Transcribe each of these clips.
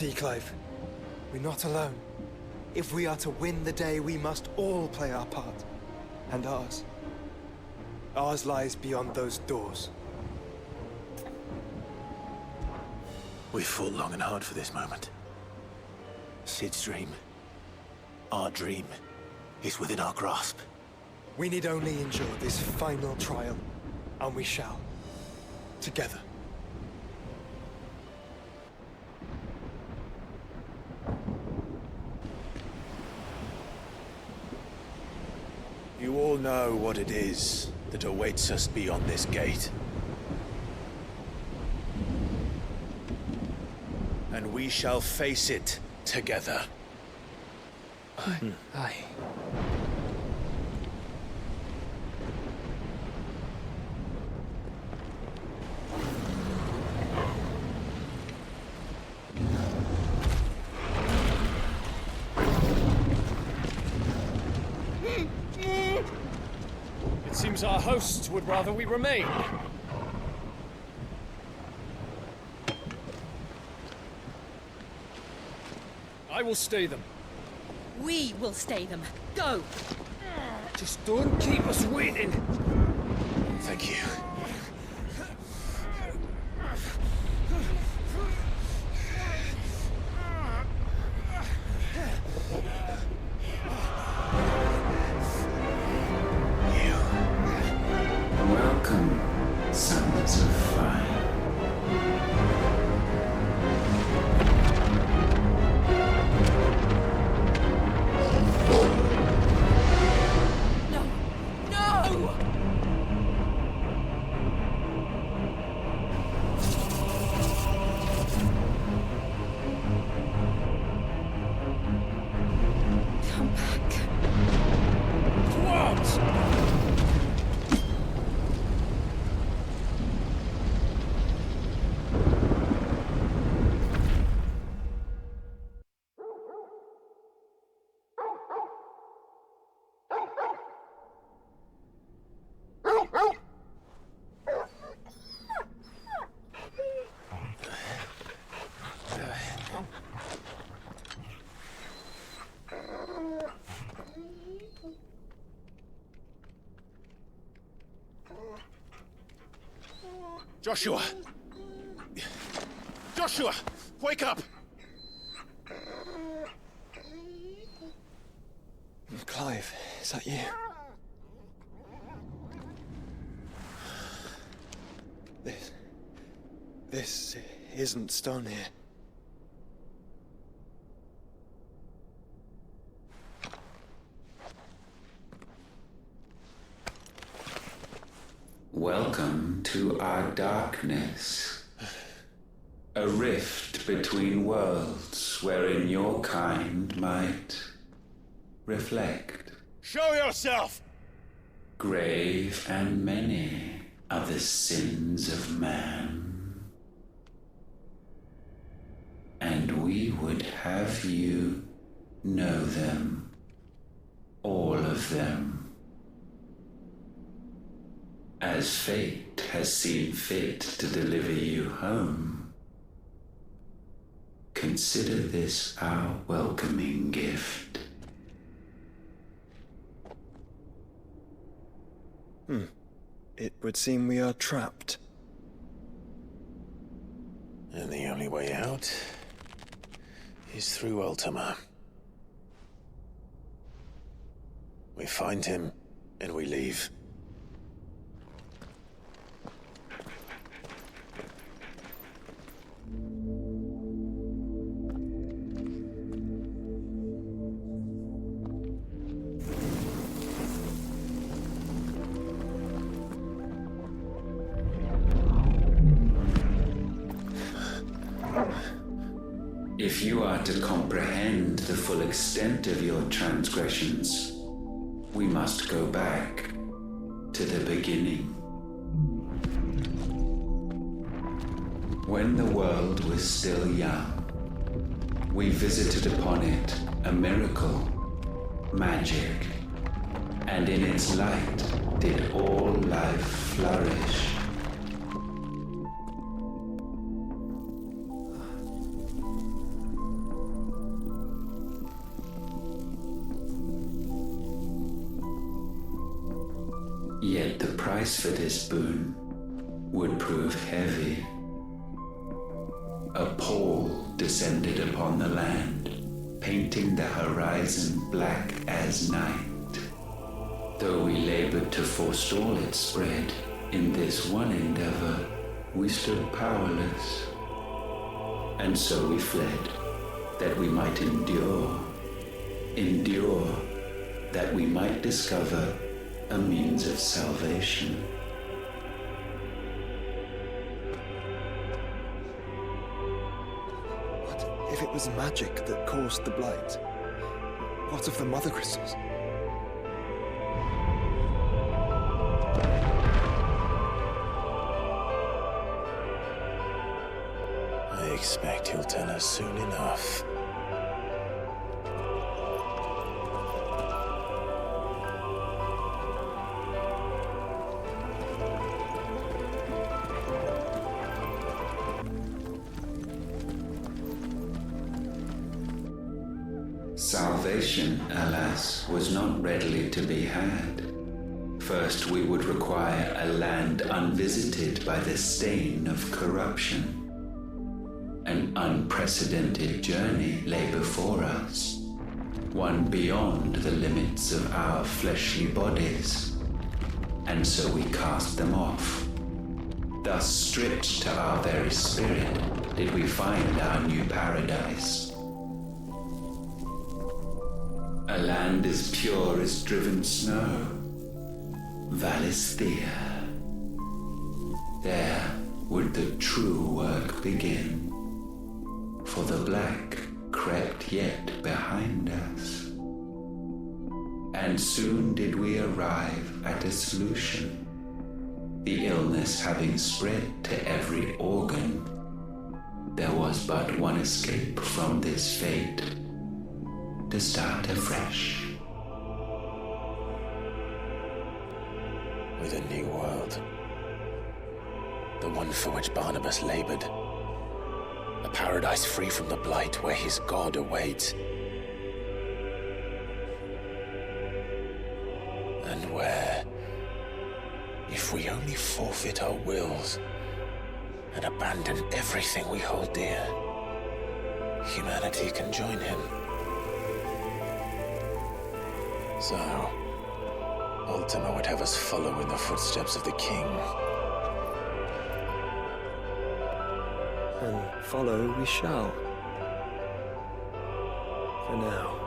See, Clive, we're not alone. If we are to win the day, we must all play our part. And ours. Ours lies beyond those doors. We've fought long and hard for this moment. Sid's dream, our dream, is within our grasp. We need only endure this final trial, and we shall. Together. You all know what it is that awaits us beyond this gate. And we shall face it together. Aye. It seems our hosts would rather we remain. I will stay them. We will stay them. Go! Just don't keep us waiting. Thank you. Welcome, sons of fire. No! No! Come back. What? Joshua! Joshua! Wake up! Clive, is that you? This isn't stone here. Welcome to our darkness. A rift between worlds wherein your kind might reflect. Show yourself! Grave and many are the sins of man. And we would have you know them. All of them. As fate has seen fit to deliver you home, consider this our welcoming gift. It would seem we are trapped. And the only way out is through Ultima. We find him, and we leave. If you are to comprehend the full extent of your transgressions, we must go back to the beginning. When the world was still young, we visited upon it a miracle, magic, and in its light did all life flourish. price for this boon would prove heavy. A pall descended upon the land, painting the horizon black as night. Though we labored to forestall its spread, in this one endeavor we stood powerless. And so we fled, that we might endure, that we might discover a means of salvation. What if it was magic that caused the blight? What of the mother crystals? I expect he'll tell us soon enough. Salvation, alas, was not readily to be had. First, we would require a land unvisited by the stain of corruption. An unprecedented journey lay before us, one beyond the limits of our fleshly bodies, and so we cast them off. Thus, stripped to our very spirit, did we find our new paradise. A land as pure as driven snow, Valisthea. There would the true work begin, for the black crept yet behind us. And soon did we arrive at a solution, the illness having spread to every organ. There was but one escape from this fate, to start afresh. With a new world. The one for which Barnabas labored. A paradise free from the blight where his God awaits. And where, if we only forfeit our wills and abandon everything we hold dear, humanity can join him. So, Ultima would have us follow in the footsteps of the king. And follow we shall. For now.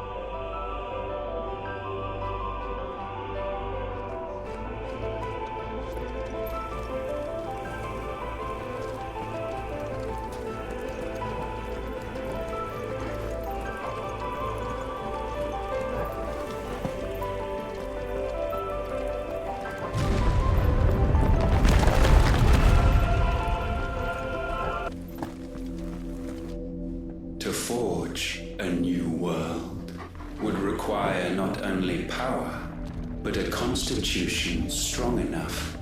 To forge a new world would require not only power, but a constitution strong enough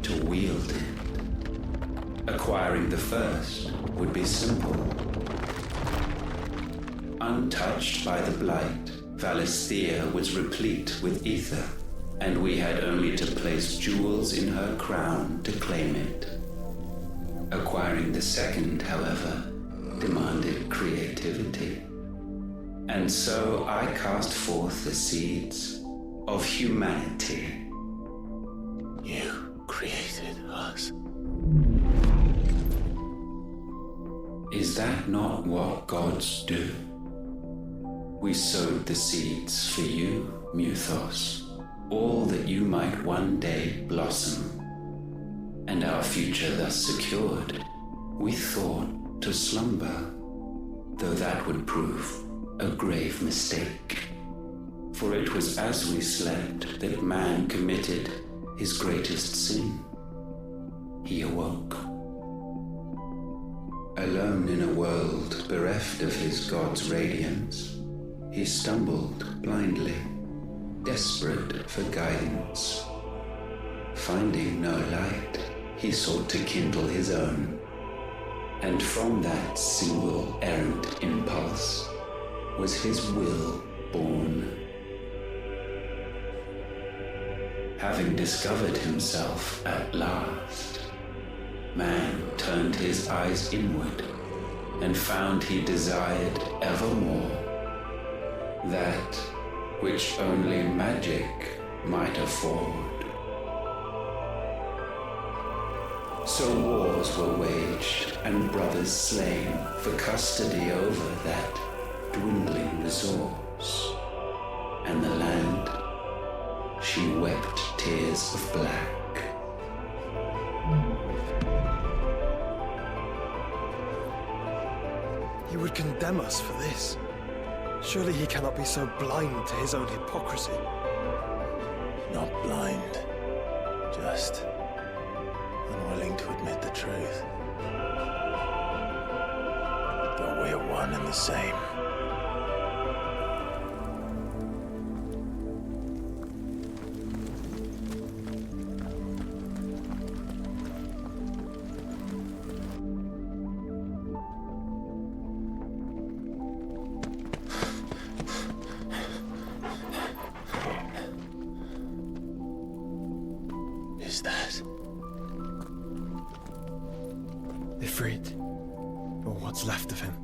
to wield it. Acquiring the first would be simple. Untouched by the blight, Valisthea was replete with ether, and we had only to place jewels in her crown to claim it. Acquiring the second, however, demanded creativity. And so I cast forth the seeds of humanity. You created us. Is that not what gods do? We sowed the seeds for you, Muthos, all that you might one day blossom. And our future thus secured, we thought to slumber, though that would prove a grave mistake. For it was as we slept that man committed his greatest sin. He awoke. Alone in a world bereft of his God's radiance, he stumbled blindly, desperate for guidance. Finding no light, he sought to kindle his own. And from that single errant impulse was his will born. Having discovered himself at last, man turned his eyes inward and found he desired evermore that which only magic might afford. So wars were waged and brothers slain for custody over that dwindling resource, and the land, she wept tears of black. He would condemn us for this. Surely he cannot be so blind to his own hypocrisy. Not blind, just unwilling to admit the truth. But we're one and the same. Is that Ifrit, or what's left of him.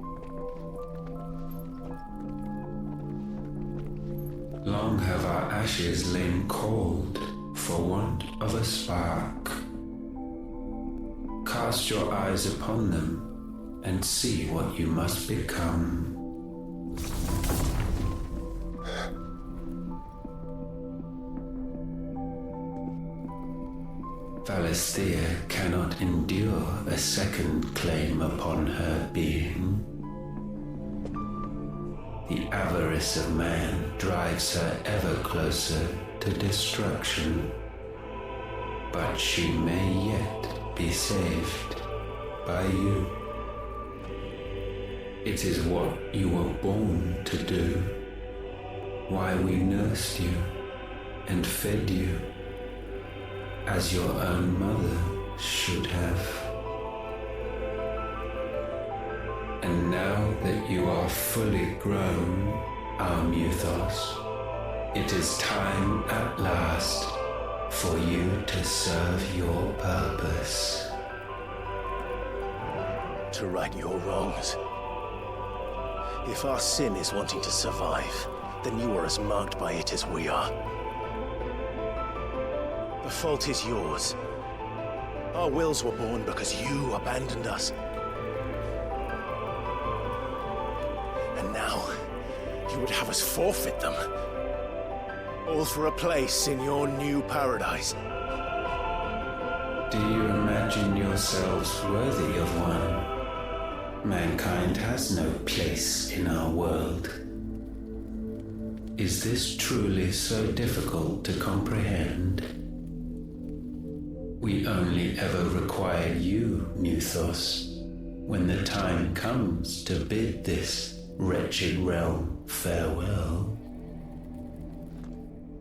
Long have our ashes lain cold for want of a spark. Cast your eyes upon them and see what you must become. Valisthea cannot endure a second claim upon her being. The avarice of man drives her ever closer to destruction, but she may yet be saved by you. It is what you were born to do, why we nursed you and fed you as your own mother should have. And now that you are fully grown, our Muthos, it is time at last for you to serve your purpose. to right your wrongs? If our sin is wanting to survive, then you are as marked by it as we are. The fault is yours. Our wills were born because you abandoned us. And now, you would have us forfeit them. All for a place in your new paradise. Do you imagine yourselves worthy of one? Mankind has no place in our world. Is this truly so difficult to comprehend? We only ever require you, Muthos, when the time comes to bid this wretched realm farewell.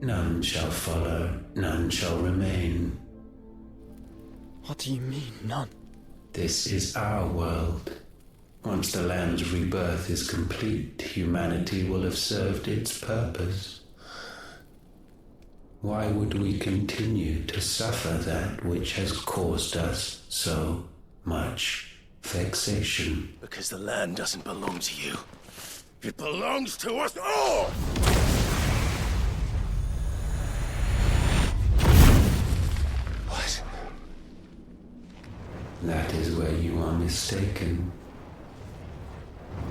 None shall follow, none shall remain. What do you mean, none? This is our world. Once the land's rebirth is complete, humanity will have served its purpose. Why would we continue to suffer that which has caused us so much vexation? Because the land doesn't belong to you. It belongs to us all! What? That is where you are mistaken.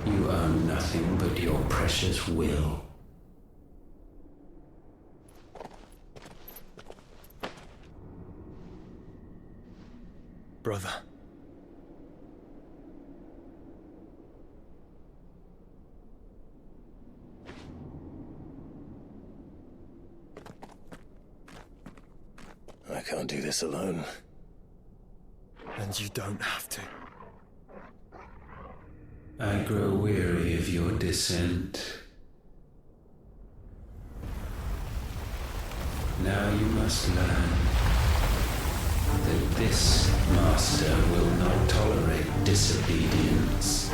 You own nothing but your precious will. Brother. I can't do this alone. And you don't have to. I grow weary of your dissent. Now you must learn that this master will not tolerate disobedience.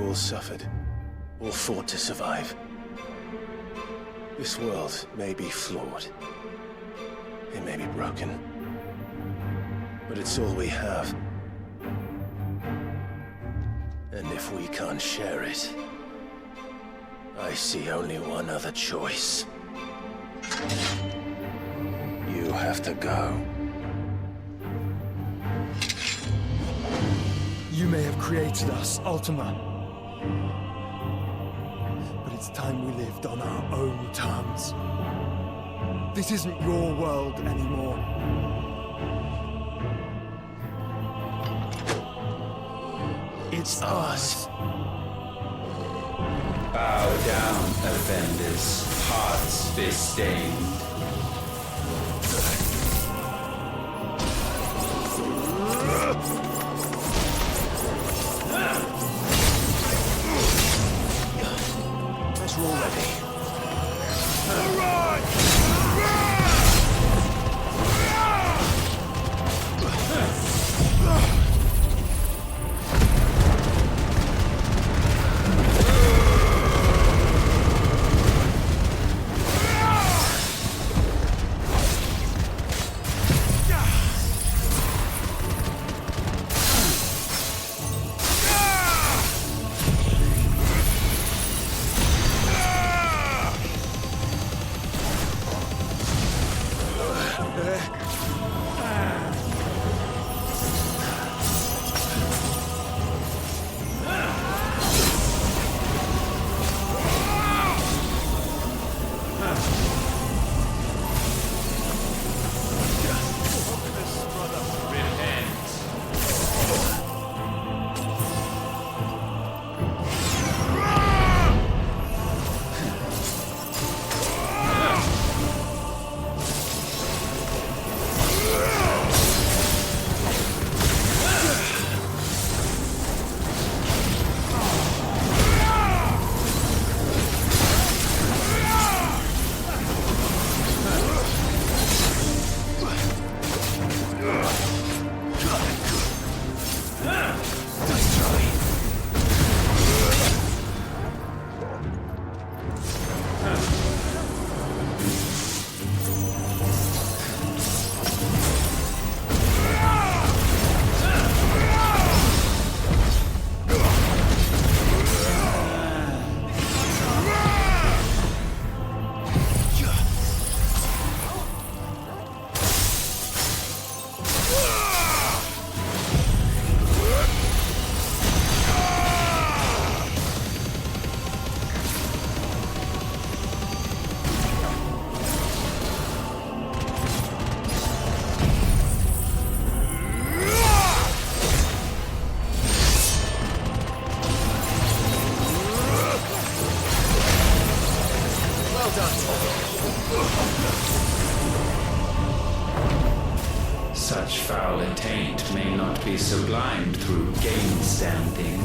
all suffered, all fought to survive. This world may be flawed. It may be broken. But it's all we have. And if we can't share it, I see only one other choice. You have to go. You may have created us, Ultima. But it's time we lived on our own terms. This isn't your world anymore. It's ours. Bow down, offenders, hearts disdained. Let's roll ready. Such foul attaint may not be sublimed through gain-standing.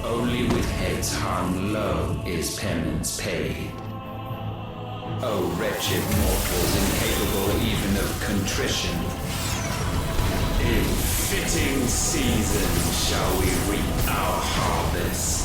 Only with heads hung low is penance paid. O wretched mortals incapable even of contrition, in fitting season shall we reap our harvest.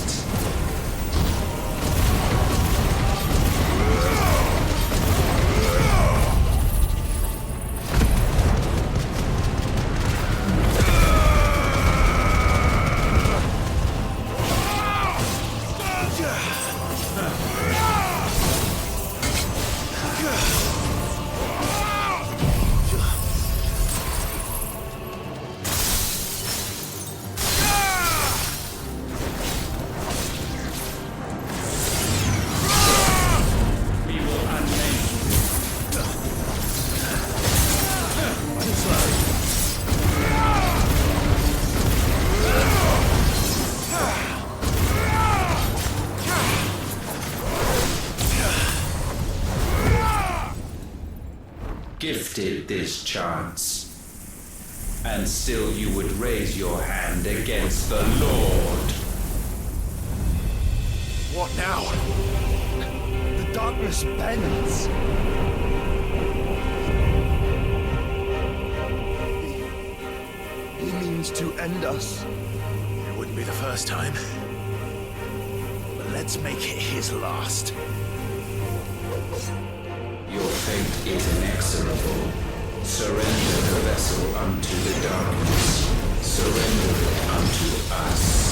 Gifted this chance, and still you would raise your hand against the Lord. What now? The darkness bends. to end us. It wouldn't be the first time. But let's make it his last. Your fate is inexorable. Surrender the vessel unto the darkness. Surrender it unto us.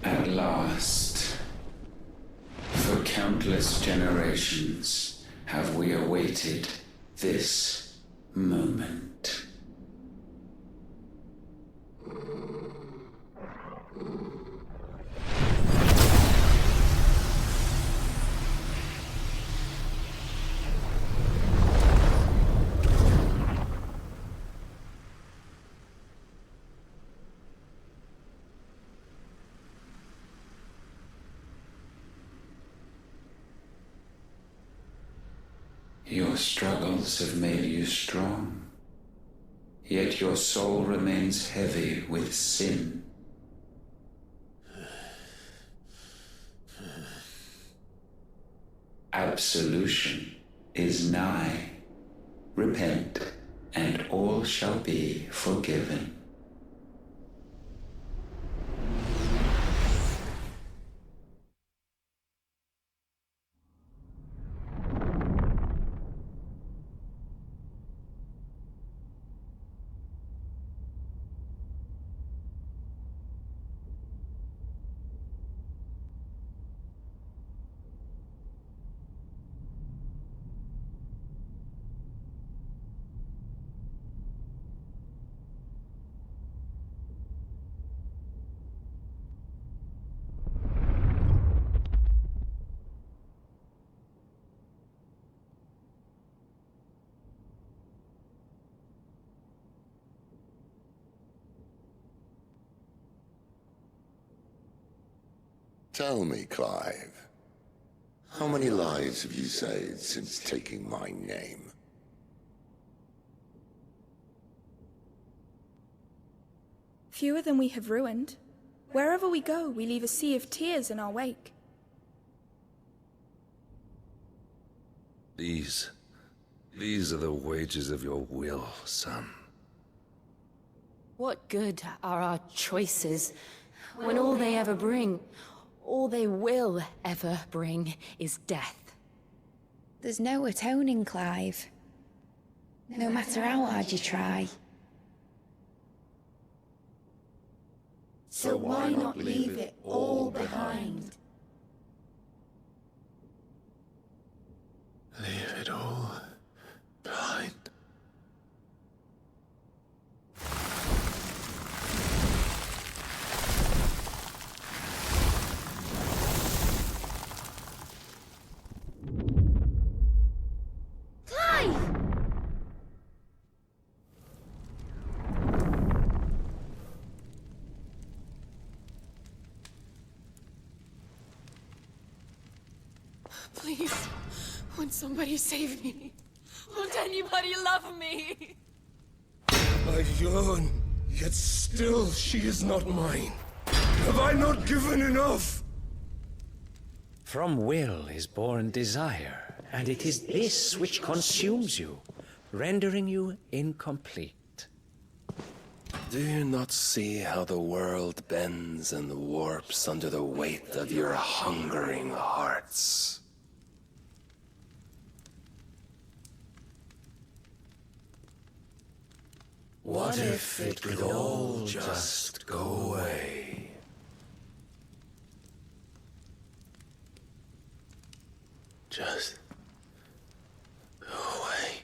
At last, for countless generations have we awaited this moment. Your struggles have made you strong, yet your soul remains heavy with sin. Absolution is nigh. Repent, and all shall be forgiven. Tell me, Clive, how many lives have you saved since taking my name? Fewer than we have ruined. Wherever we go, we leave a sea of tears in our wake. These are the wages of your will, son. What good are our choices when all they ever bring, all they will ever bring, is death? There's no atoning, Clive. No matter how hard you try. So why not leave it all behind? Leave it all behind. Please, won't somebody save me? Won't anybody love me? I yearn, yet still she is not mine. Have I not given enough? From will is born desire, and it is this which consumes you, rendering you incomplete. Do you not see how the world bends and warps under the weight of your hungering hearts? What if it could all just go away? Just go away.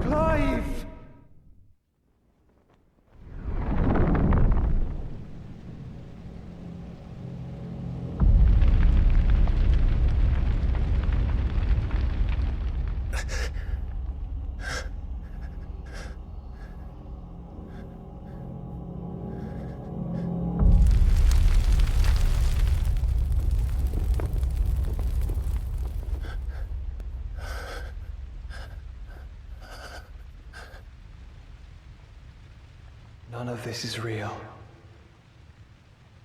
Clive! None of this is real.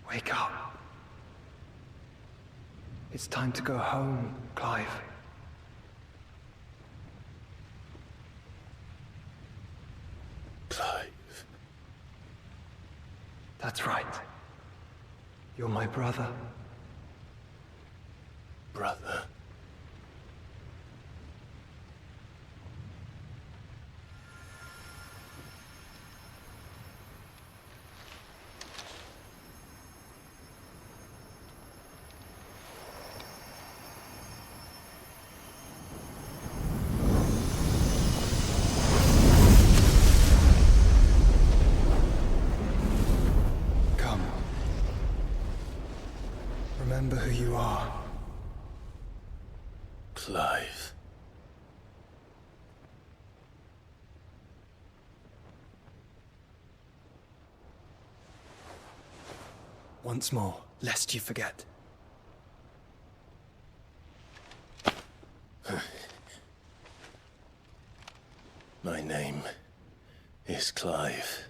Wake up. It's time to go home, Clive. Clive. That's right. You're my brother. Brother. Remember who you are. Clive. once more, lest you forget. My name is Clive.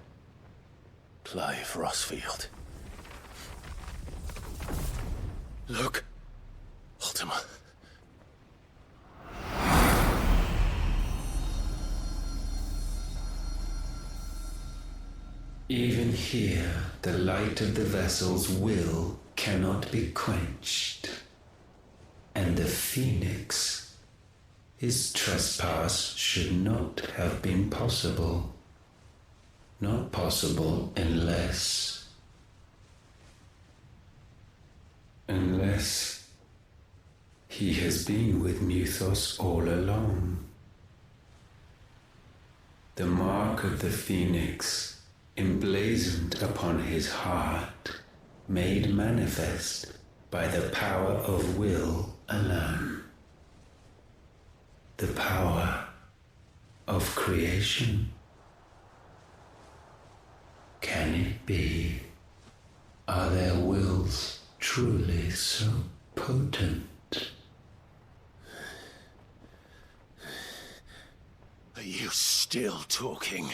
Clive Rossfield. Look, Ultima. Even here, the light of the vessel's will cannot be quenched. And the Phoenix, his trespass should not have been possible. Not possible unless he has been with Mythos all along. The mark of the Phoenix, emblazoned upon his heart, made manifest by the power of will alone. The power of creation. Can it be? Are their wills truly so potent? Are you still talking?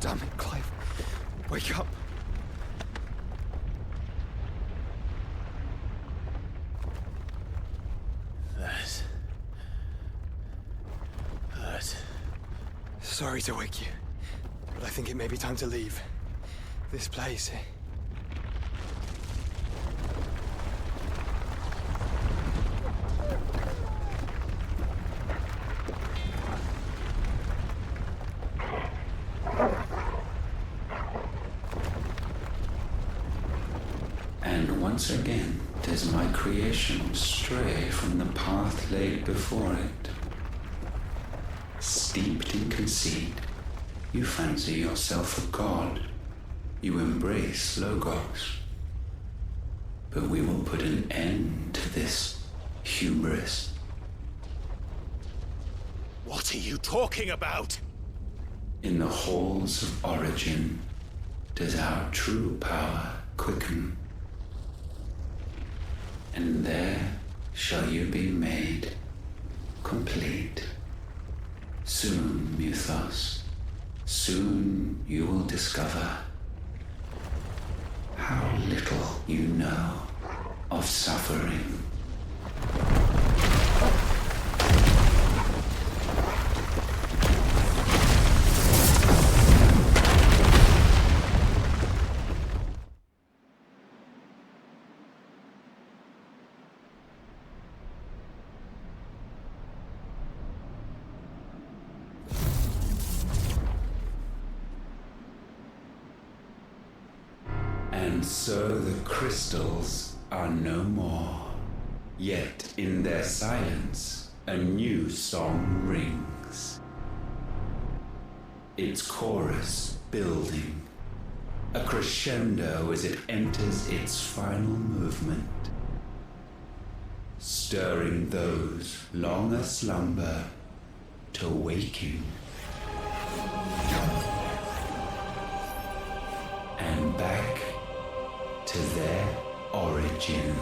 Damn it, Clive. Wake up. That hurt. Sorry to wake you, but I think it may be time to leave. This place. Once again, does my creation stray from the path laid before it. Steeped in conceit, you fancy yourself a god. You embrace Logos. But we will put an end to this hubris. What are you talking about? In the halls of origin, does our true power quicken. And there shall you be made complete. Soon, Mythos, soon you will discover how little you know of suffering. And so the crystals are no more. Yet in their silence, a new song rings. Its chorus building a crescendo as it enters its final movement, stirring those long aslumber to waking, and back to their origin.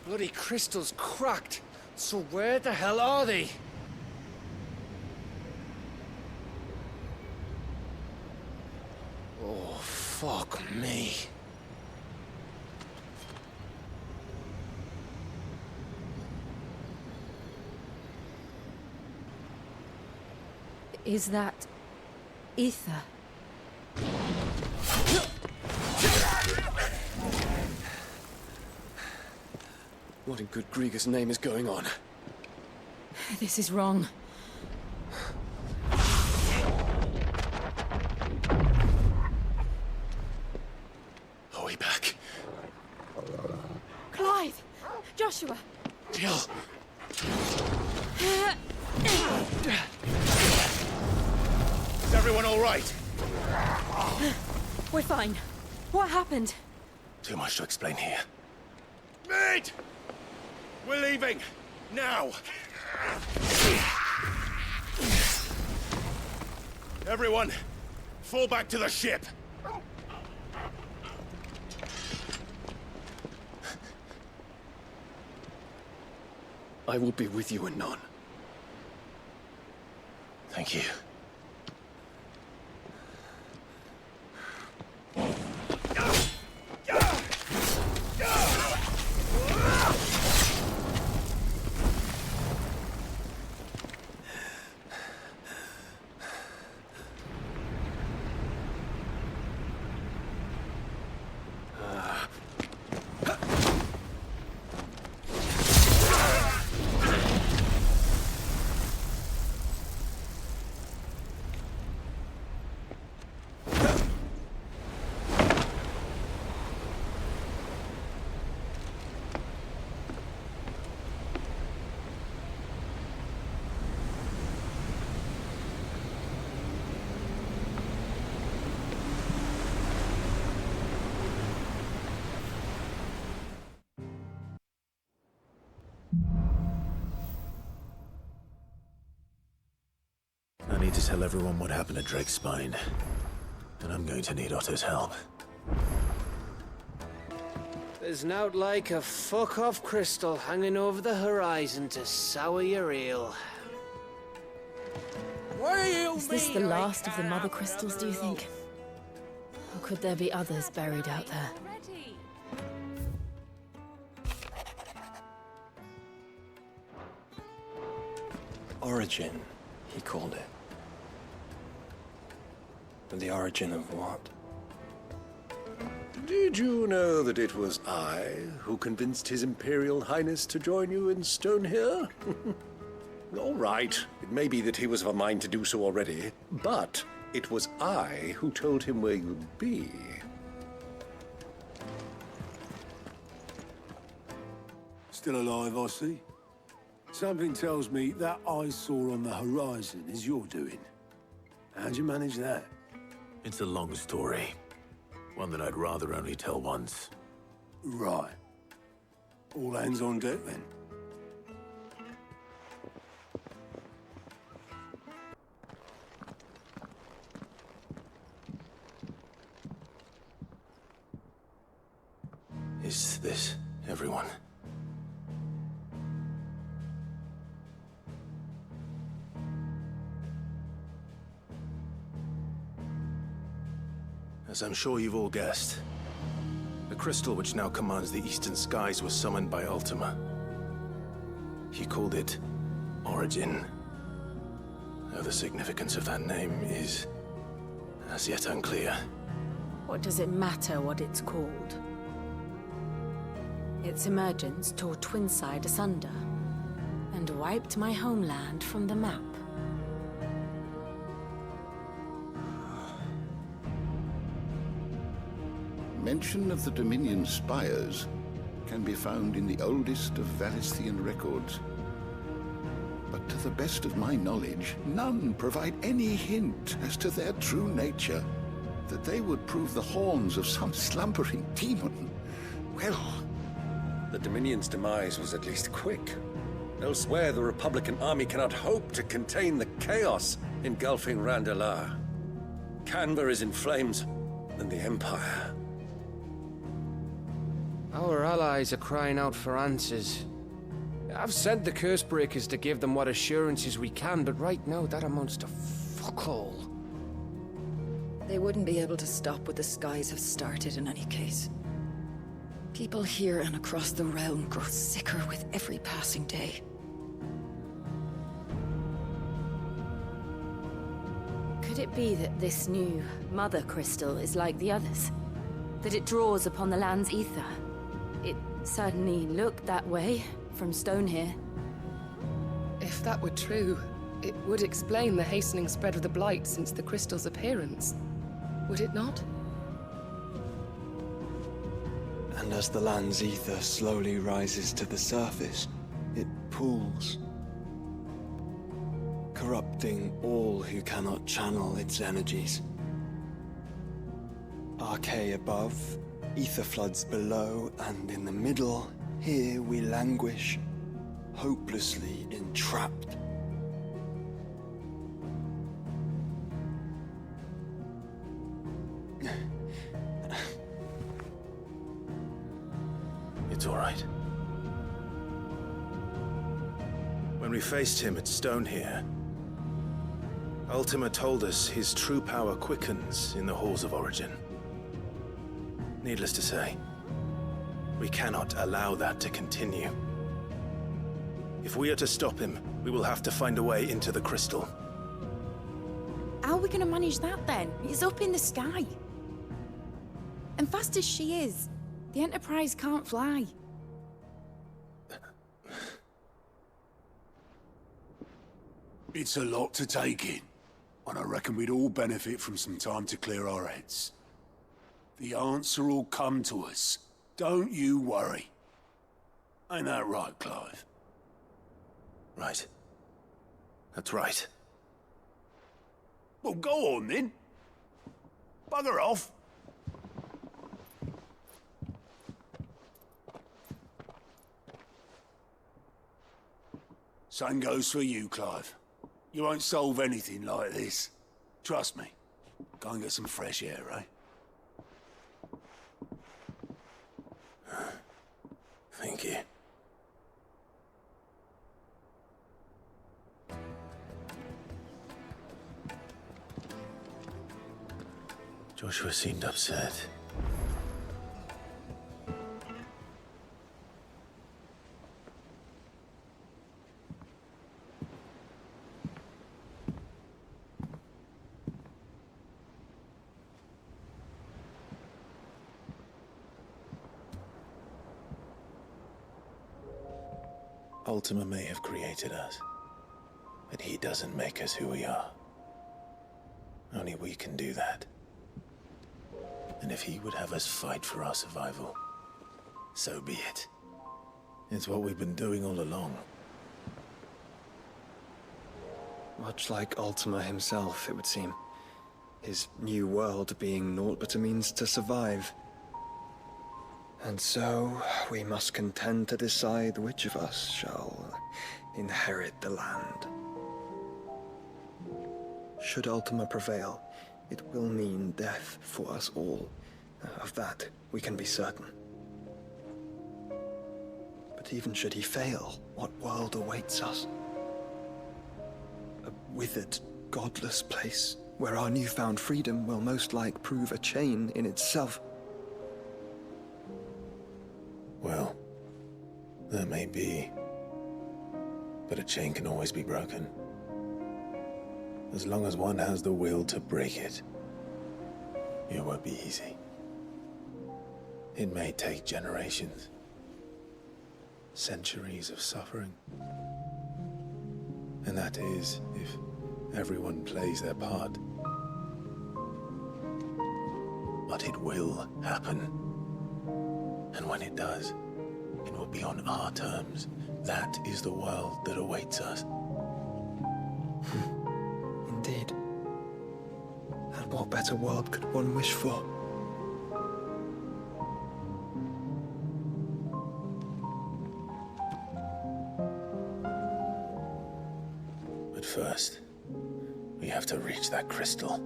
Bloody crystal's cracked. So where the hell are they? Oh, fuck me. Is that ether? What in good Grieger's name is going on? This is wrong. Are we back? Clive! Joshua! Jill! Is everyone all right? We're fine. What happened? Too much to explain here. Mate! We're leaving! Now! Everyone, fall back to the ship! I will be with you anon. Thank you. I need to tell everyone what happened at Drake's Spine. And I'm going to need Otto's help. There's nowt like a fuck-off crystal hanging over the horizon to sour your ale. Is this the last of the mother crystals, do you think? Or could there be others buried out there? Origin, he called it. But the origin of what? Did you know that it was I who convinced His Imperial Highness to join you in Stone here? All right, it may be that he was of a mind to do so already, but it was I who told him where you'd be. Still alive, I see. Something tells me that eyesore on the horizon is your doing. How'd you manage that? It's a long story. One that I'd rather only tell once. Right. All hands on deck, then. this, everyone. As I'm sure you've all guessed, the crystal which now commands the eastern skies was summoned by Ultima. He called it Origin. Though the significance of that name is as yet unclear. What does it matter what it's called? Its emergence tore Twinside asunder and wiped my homeland from the map. Mention of the Dominion spires can be found in the oldest of Valisthian records. But to the best of my knowledge, none provide any hint as to their true nature. That they would prove the horns of some slumbering demon. Well... The Dominion's demise was at least quick. Elsewhere, the Republican army cannot hope to contain the chaos engulfing Randalar. Canberra is in flames, and the Empire. Our allies are crying out for answers. I've sent the Cursebreakers to give them what assurances we can, but right now that amounts to fuck all. They wouldn't be able to stop what the skies have started in any case. People here and across the realm grow sicker with every passing day. Could it be that this new Mother Crystal is like the others? That it draws upon the land's ether? It certainly looked that way from stone here. If that were true, it would explain the hastening spread of the Blight since the crystal's appearance. Would it not? And as the land's ether slowly rises to the surface, it pools, corrupting all who cannot channel its energies. Archay above, ether floods below, and in the middle, here we languish, hopelessly entrapped. It's all right. When we faced him at Stone here, Ultima told us his true power quickens in the halls of Origin. Needless to say, we cannot allow that to continue. If we are to stop him, we will have to find a way into the crystal. How are we gonna manage that then? It's up in the sky. And fast as she is, the Enterprise can't fly. It's a lot to take in, and I reckon we'd all benefit from some time to clear our heads. The answer will come to us. Don't you worry. Ain't that right, Clive? Right. That's right. Well, go on then. Bugger off. Same goes for you, Clive. You won't solve anything like this. Trust me. Go and get some fresh air, eh? Thank you. Joshua seemed upset. Ultima may have created us, but he doesn't make us who we are. Only we can do that. And if he would have us fight for our survival, so be it. It's what we've been doing all along. Much like Ultima himself, it would seem. His new world being naught but a means to survive. And so, we must contend to decide which of us shall inherit the land. Should Ultima prevail, it will mean death for us all. Of that, we can be certain. But even should he fail, what world awaits us? A withered, godless place where our newfound freedom will most like prove a chain in itself. Well, that may be. But a chain can always be broken. As long as one has the will to break it. It won't be easy. It may take generations. Centuries of suffering. And that is, if everyone plays their part. But it will happen. And when it does, it will be on our terms. That is the world that awaits us. Indeed. And what better world could one wish for? But first, we have to reach that crystal.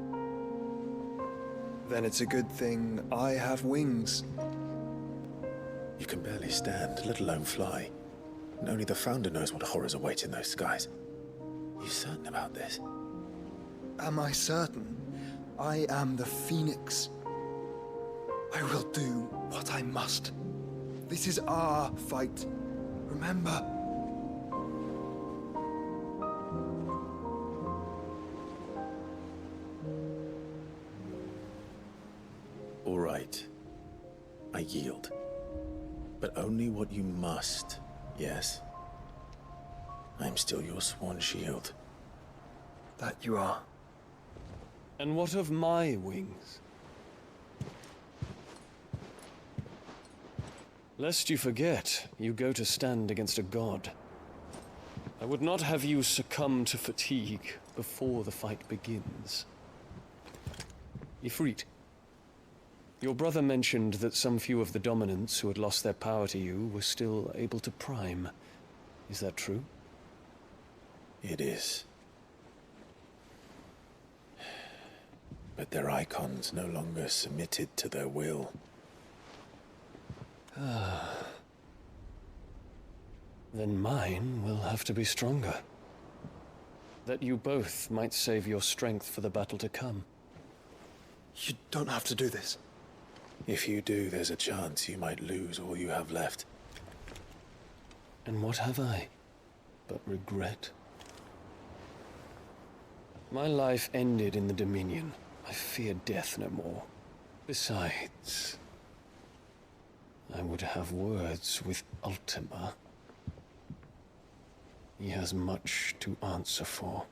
Then it's a good thing I have wings. You can barely stand, let alone fly. And only the Founder knows what horrors await in those skies. Are you certain about this? Am I certain? I am the Phoenix. I will do what I must. This is our fight. Remember? All right. I yield. But only what you must, yes? I'm still your sworn shield. That you are. And what of my wings? Lest you forget, you go to stand against a god. I would not have you succumb to fatigue before the fight begins. Ifrit, your brother mentioned that some few of the dominants who had lost their power to you were still able to prime. Is that true? It is. But their icons no longer submitted to their will. Then mine will have to be stronger. That you both might save your strength for the battle to come. You don't have to do this. If you do, there's a chance you might lose all you have left. And what have I but regret? My life ended in the Dominion. I fear death no more. Besides, I would have words with Ultima. He has much to answer for.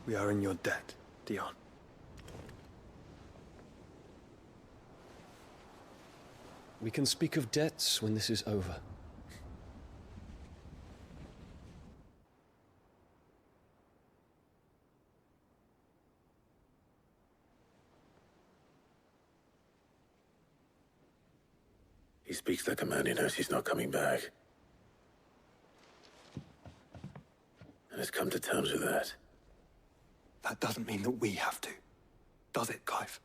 We are in your debt, Dion. We can speak of debts when this is over. He speaks like a man who knows he's not coming back. And has come to terms with that. That doesn't mean that we have to, does it, Clive?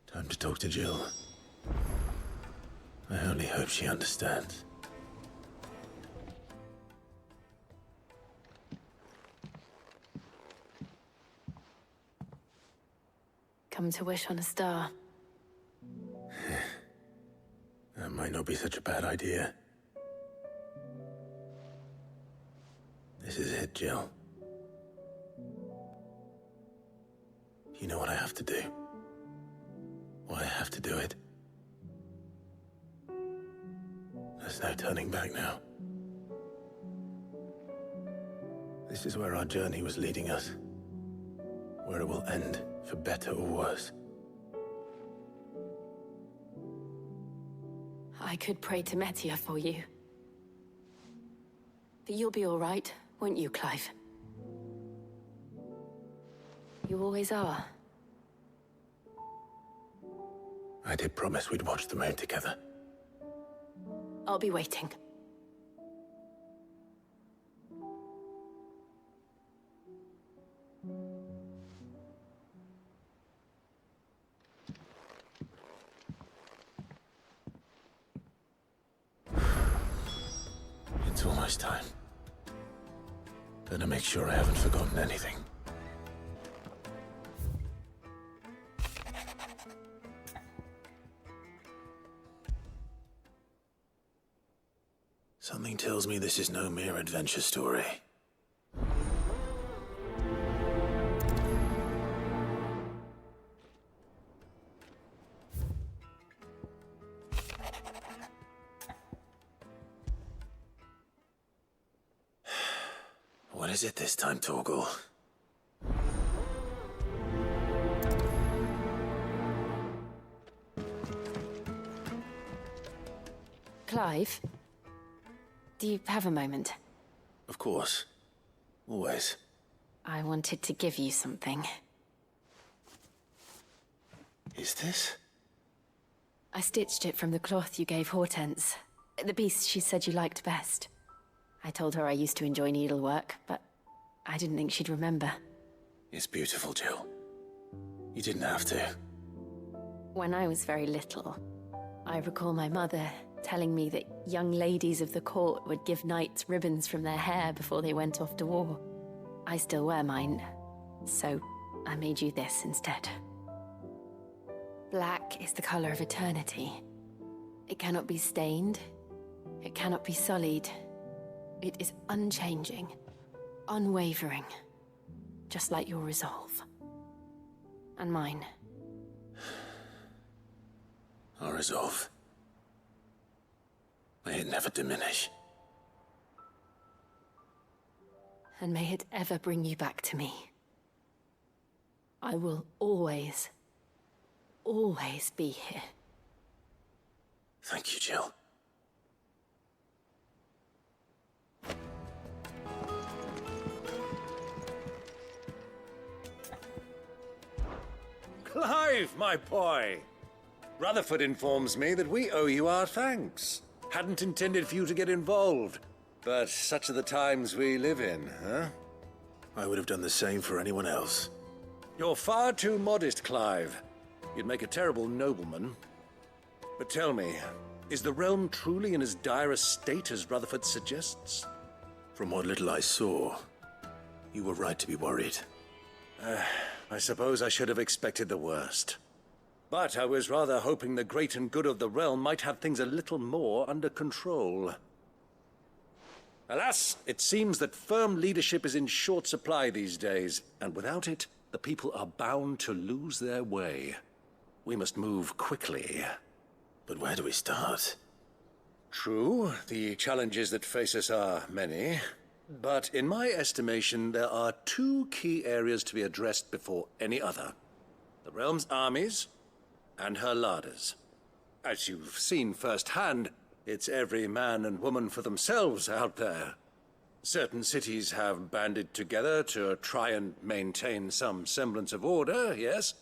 Time to talk to Jill. I only hope she understands. Come to wish on a star. That might not be such a bad idea. This is it, Jill. You know what I have to do. Why I have to do it. There's no turning back now. This is where our journey was leading us. Where it will end, for better or worse. I could pray to Metia for you. But you'll be all right, won't you, Clive? You always are. I did promise we'd watch the moon together. I'll be waiting. this time. Better make sure I haven't forgotten anything. Something tells me this is no mere adventure story. What is it this time, Torgal? Clive? Do you have a moment? Of course. Always. I wanted to give you something. Is this? I stitched it from the cloth you gave Hortense. The piece she said you liked best. I told her I used to enjoy needlework, but I didn't think she'd remember. It's beautiful, Jill. You didn't have to. When I was very little, I recall my mother telling me that young ladies of the court would give knights ribbons from their hair before they went off to war. I still wear mine, so I made you this instead. Black is the color of eternity. It cannot be stained. It cannot be sullied. It is unchanging, unwavering, just like your resolve. And mine. Our resolve. May it never diminish. And may it ever bring you back to me. I will always, always be here. Thank you, Jill. Clive, my boy! Rutherford informs me that we owe you our thanks. Hadn't intended for you to get involved, but such are the times we live in, huh? I would have done the same for anyone else. You're far too modest, Clive. You'd make a terrible nobleman. But tell me, is the realm truly in as dire a state as Rutherford suggests? From what little I saw, you were right to be worried. I suppose I should have expected the worst. But I was rather hoping the great and good of the realm might have things a little more under control. Alas, it seems that firm leadership is in short supply these days, and without it, the people are bound to lose their way. We must move quickly. But where do we start? True, the challenges that face us are many. But in my estimation, there are two key areas to be addressed before any other. The realm's armies, and her larders. As you've seen firsthand, it's every man and woman for themselves out there. Certain cities have banded together to try and maintain some semblance of order, yes?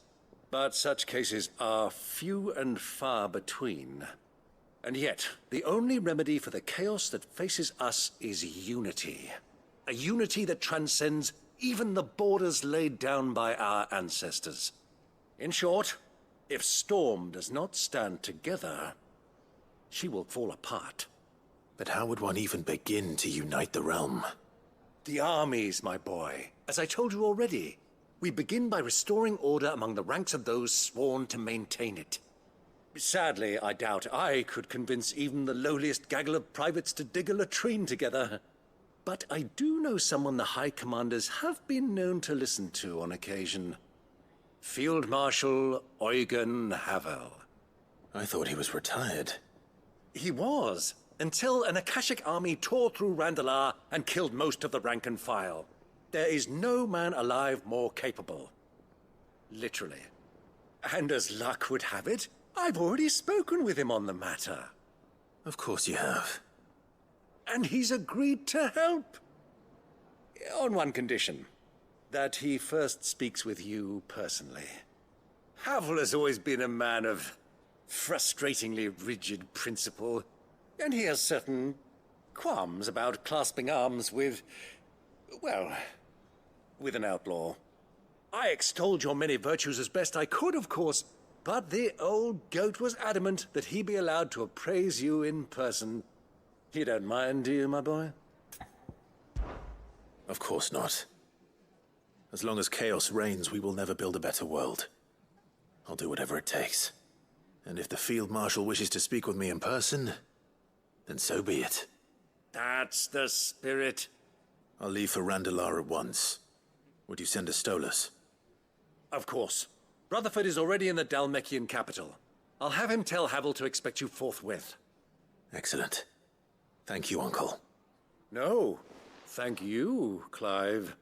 But such cases are few and far between. And yet, the only remedy for the chaos that faces us is unity. A unity that transcends even the borders laid down by our ancestors. In short, if Storm does not stand together, she will fall apart. But how would one even begin to unite the realm? The armies, my boy. As I told you already, we begin by restoring order among the ranks of those sworn to maintain it. Sadly, I doubt I could convince even the lowliest gaggle of privates to dig a latrine together. But I do know someone the High Commanders have been known to listen to on occasion. Field Marshal Eugen Havel. I thought he was retired. He was, until an Akashic army tore through Randalar and killed most of the rank and file. There is no man alive more capable. Literally. And as luck would have it, I've already spoken with him on the matter. Of course you have. And he's agreed to help. On one condition. That he first speaks with you personally. Havel has always been a man of frustratingly rigid principle, and he has certain qualms about clasping arms with, well, with an outlaw. I extolled your many virtues as best I could, of course, but the old goat was adamant that he be allowed to appraise you in person. You don't mind, do you, my boy? Of course not. As long as chaos reigns, we will never build a better world. I'll do whatever it takes. And if the Field Marshal wishes to speak with me in person, then so be it. That's the spirit. I'll leave for Randalar at once. Would you send a Stolas? Of course. Rutherford is already in the Dalmekian capital. I'll have him tell Havel to expect you forthwith. Excellent. Thank you, Uncle. No, thank you, Clive.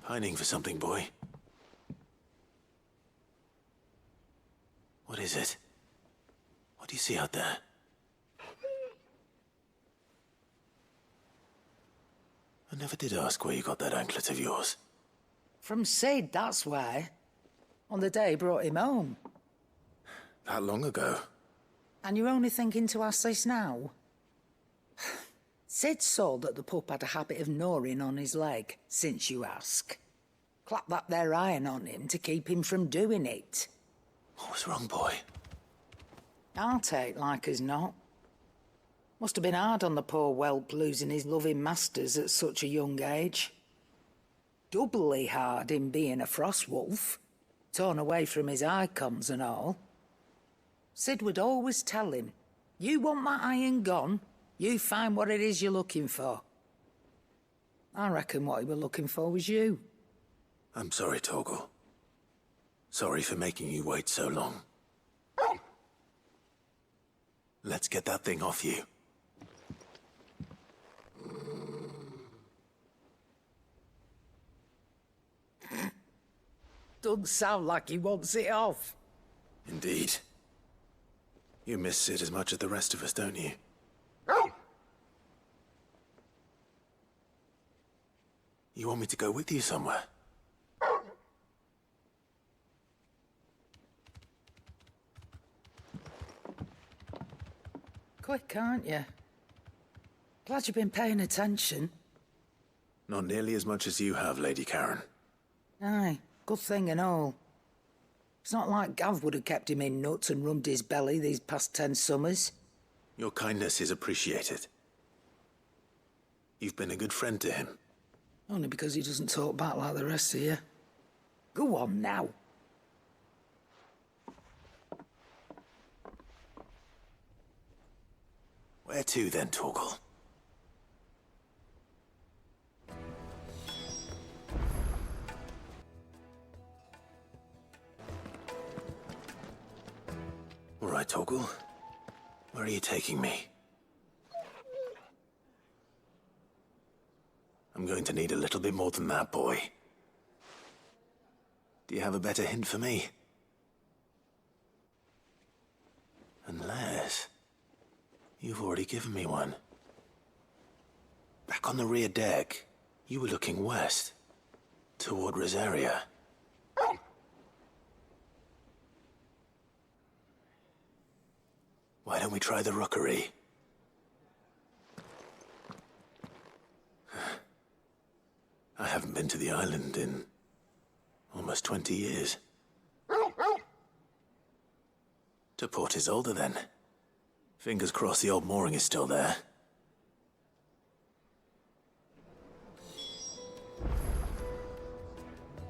Pining for something, boy. What is it? What do you see out there? I never did ask where you got that anklet of yours. From Sid, that's why. On the day he brought him home. That long ago? And you're only thinking to ask this now? Sid saw that the pup had a habit of gnawing on his leg, since you ask. Clap that there iron on him to keep him from doing it. What was wrong, boy? I'll take like as not. Must have been hard on the poor whelp losing his loving masters at such a young age. Doubly hard in being a frost wolf, torn away from his icons and all. Sid would always tell him, you want that iron gone, you find what it is you're looking for. I reckon what he was looking for was you. I'm sorry, Torgal. Sorry for making you wait so long. Let's get that thing off you. Doesn't sound like he wants it off. Indeed. You miss Sid as much as the rest of us, don't you? You want me to go with you somewhere? Quick, aren't you? Glad you've been paying attention. Not nearly as much as you have, Lady Karen. Aye, good thing and all. It's not like Gav would have kept him in nuts and rubbed his belly these past 10 summers. Your kindness is appreciated. You've been a good friend to him. Only because he doesn't talk back like the rest of you. Go on now. Where to then, Torgal? All right, Torgal. Where are you taking me? I'm going to need a little bit more than that, boy. Do you have a better hint for me? Unless... you've already given me one. Back on the rear deck, you were looking west, toward Rosaria. Why don't we try the rookery? I haven't been to the island in almost 20 years. To Port Isolde, then. Fingers crossed the old mooring is still there.